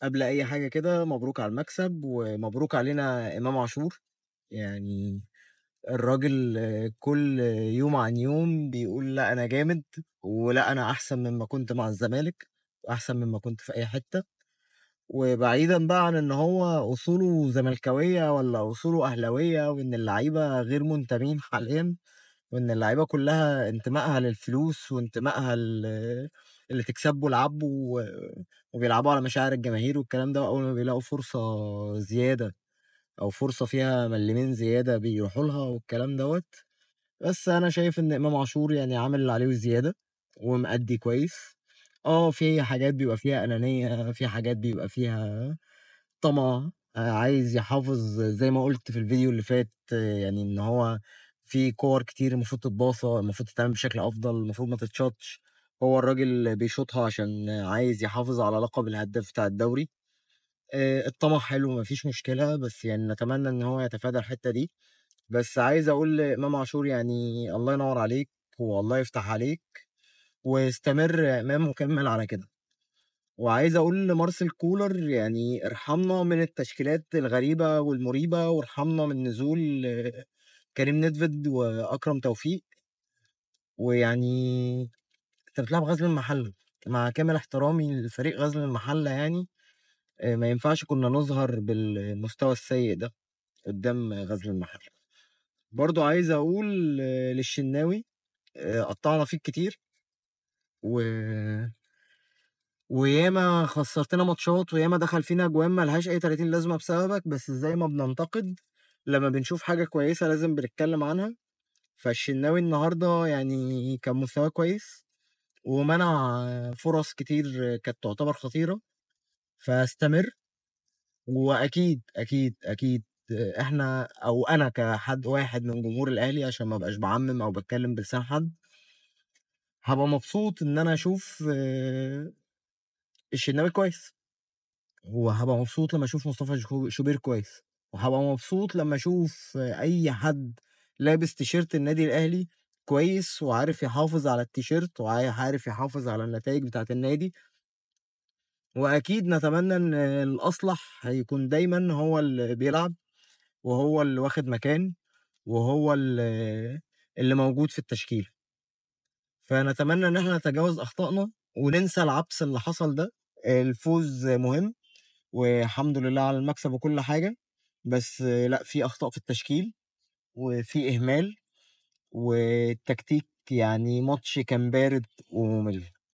قبل أي حاجة كده مبروك على المكسب ومبروك علينا إمام عاشور. يعني الراجل كل يوم عن يوم بيقول لا أنا جامد، ولا أنا أحسن مما كنت مع الزمالك وأحسن مما كنت في أي حتة. وبعيدا بقى عن إن هو أصوله زملكاوية ولا أصوله أهلاوية، وإن اللعيبة غير منتمين حاليا، وإن اللعيبة كلها انتمائها للفلوس وانتمائها اللي تكسبوا لعبوا وبيلعبوا على مشاعر الجماهير والكلام ده. أول ما بيلاقوا فرصة زيادة أو فرصة فيها مليمين زيادة بيروحوا لها والكلام دوت. بس أنا شايف إن إمام عاشور يعني عامل اللي عليه وزيادة ومأدي كويس. في حاجات بيبقى فيها أنانية، في حاجات بيبقى فيها طمع، عايز يحافظ زي ما قُلت في الفيديو اللي فات. يعني إن هو في كِوَر كتير المفروض تتباصى، المفروض تتعمل بشكل أفضل، المفروض ما تتشاطش. هو الراجل بيشوطها عشان عايز يحافظ على لقب الهداف بتاع الدوري. الطمع حلو ما فيش مشكلة، بس يعني نتمنى إن هو يتفادى الحتّة دي. بس عايز أقول لإمام عاشور يعني الله ينوّر عليك والله يفتح عليك، واستمر يا إمام وكمّل على كده. وعايز أقول لمارسيل كولر يعني ارحمنا من التشكيلات الغريبة والمريبة، وارحمنا من نزول كريم نيدفيد وأكرم توفيق. ويعني أنت بتلعب غزل المحلة، مع كامل احترامي لفريق غزل المحلة يعني. ما ينفعش كنا نظهر بالمستوى السيء ده قدام غزل المحلة. برضو عايز أقول للشناوي قطعنا فيك كتير و وياما خسرتنا ماتشات وياما دخل فينا أجوان ما لهاش أي 30 لازمة بسببك، بس زي ما بننتقد لما بنشوف حاجة كويسة لازم بنتكلم عنها. فالشناوي النهارده يعني كان مستواه كويس ومنع فرص كتير كانت تعتبر خطيرة. فاستمر، وأكيد أكيد أكيد احنا أو أنا كحد واحد من جمهور الأهلي عشان ما بقاش بعمم أو بتكلم بلسان حد، هبقى مبسوط إن أنا أشوف الشناوي كويس، وهابقى مبسوط لمّا أشوف مصطفى شوبير كويس، وهابقى مبسوط لمّا أشوف أي حد لابس تيشيرت النادي الأهلي كويس وعارف يحافظ على التيشيرت عارف يحافظ على النتايج بتاعة النادي. وأكيد نتمنى إن الأصلح هيكون دايمًا هو اللي بيلعب، وهو اللي واخد مكان، وهو اللي موجود في التشكيلة. فنتمنى إن إحنا نتجاوز أخطائنا وننسى العبث اللي حصل ده. الفوز مهم والحمد لله على المكسب وكل حاجة، بس لأ في أخطاء في التشكيل وفي إهمال، والتكتيك يعني ماتش كان بارد وممل.